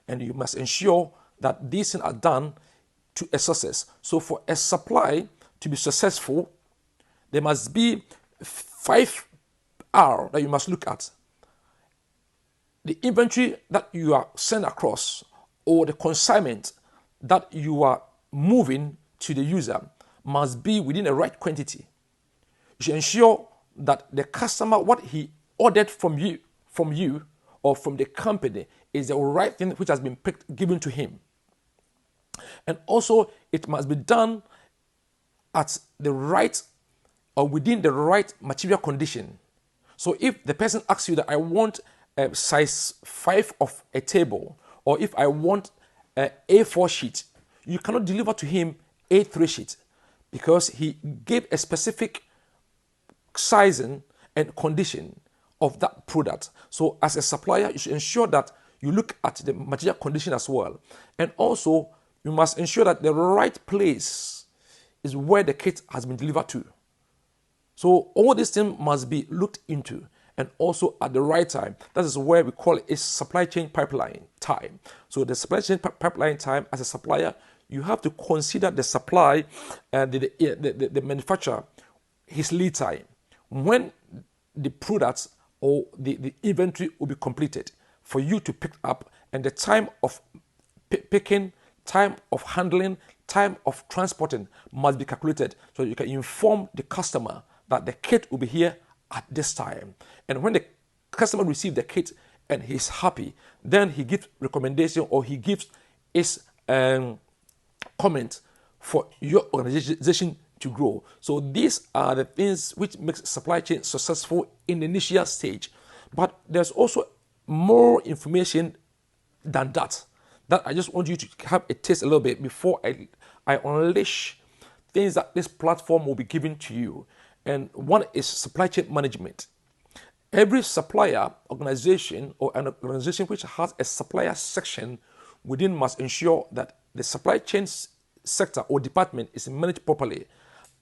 and you must ensure that these things are done to a success. So for a supply to be successful, there must be 5R that you must look at. The inventory that you are sent across, or the consignment that you are moving to the user, must be within the right quantity. You should ensure that the customer, what he ordered from you or from the company, is the right thing which has been given to him. And also, it must be done at the right or within the right material condition. So if the person asks you that I want a size 5 of a table, or if I want a A4 sheet, you cannot deliver to him A3 sheet, because he gave a specific sizing and condition of that product. So as a supplier, you should ensure that you look at the material condition as well. And also, you must ensure that the right place is where the kit has been delivered to. So all these things must be looked into, and also at the right time. That is where we call it a supply chain pipeline time. So the supply chain pipeline time, as a supplier, you have to consider the supply and the manufacturer, his lead time, when the products or the inventory will be completed for you to pick up, and the time of picking, time of handling, time of transporting must be calculated, so you can inform the customer that the kit will be here at this time. And when the customer receives the kit and he's happy, then he gives recommendation, or he gives his comment for your organization to grow. So these are the things which makes supply chain successful in the initial stage. But there's also more information than that I just want you to have a taste a little bit before I unleash things that this platform will be giving to you. And one is supply chain management. Every supplier organization, or an organization which has a supplier section within, must ensure that the supply chain sector or department is managed properly.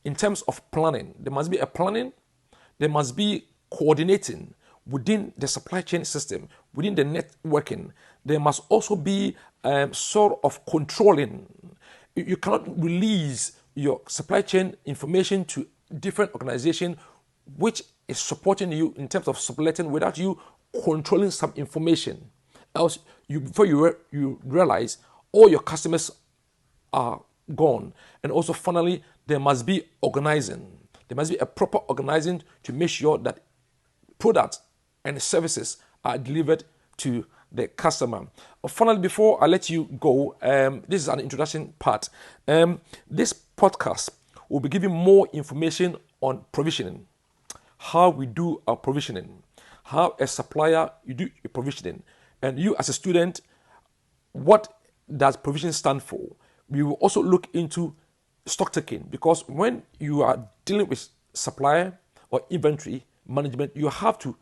In terms of planning, there must be a planning, there must be coordinating within the supply chain system, within the networking. There must also be sort of controlling. You cannot release your supply chain information to different organization which is supporting you in terms of subletting without you controlling some information. Else, before you realize, all your customers are gone. And also, finally, there must be organizing. There must be a proper organizing to make sure that products and services are delivered to the customer. Finally, before I let you go, this is an introduction part. This podcast will be giving more information on provisioning, how we do our provisioning, how a supplier you do your provisioning, and you as a student, what does provision stand for? We will also look into stock taking, because when you are dealing with supplier or inventory management, you have to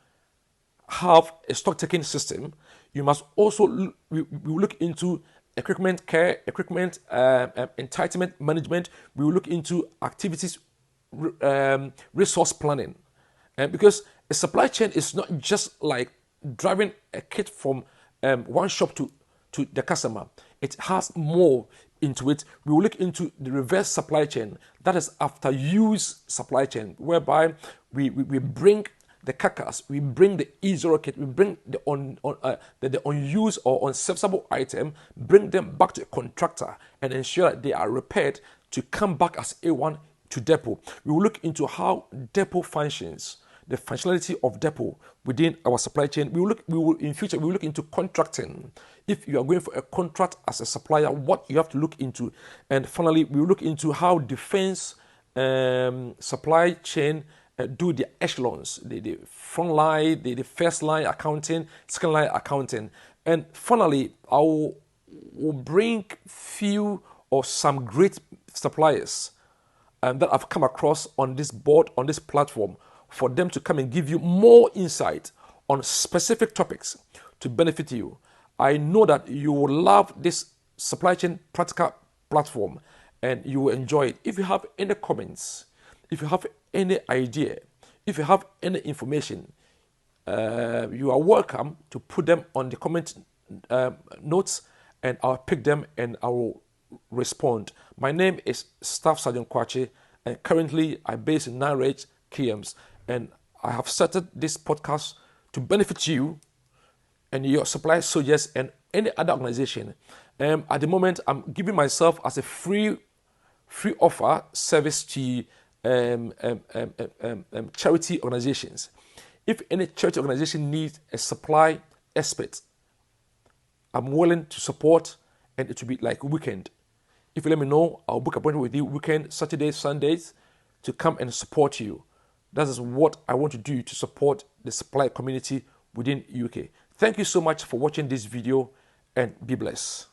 have a stock taking system. You must also we will look into equipment care, equipment entitlement management. We will look into activities resource planning, and because a supply chain is not just like driving a kit from one shop to the customer. It has more into it. We will look into the reverse supply chain, that is after use supply chain, whereby we bring the carcass, we bring the E0 kit, we bring the unused or unserviceable item, bring them back to a contractor and ensure that they are repaired to come back as A1 to depot. We will look into how depot functions, the functionality of depot within our supply chain. In future we will look into contracting. If you are going for a contract as a supplier, what you have to look into. And finally, we will look into how defense supply chain do the echelons, the front line, the first line accounting, second line accounting. And finally, I will bring few or some great suppliers that I've come across on this board, on this platform, for them to come and give you more insight on specific topics to benefit you. I know that you will love this supply chain practical platform and you will enjoy it. If you have any comments, if you have any idea, if you have any information, you are welcome to put them on the comment notes, and I'll pick them and I will respond. My name is Staff Sergeant Kwakye, and currently I'm based in Narrage, KMs, and I have started this podcast to benefit you and your supply soldiers and any other organization. At the moment, I'm giving myself as a free offer service to charity organizations. If any charity organization needs a supply expert, I'm willing to support, and it will be like a weekend. If you let me know, I'll book an appointment with you weekend, Saturdays, Sundays, to come and support you. That is what I want to do to support the supply community within UK. Thank you so much for watching this video, and be blessed.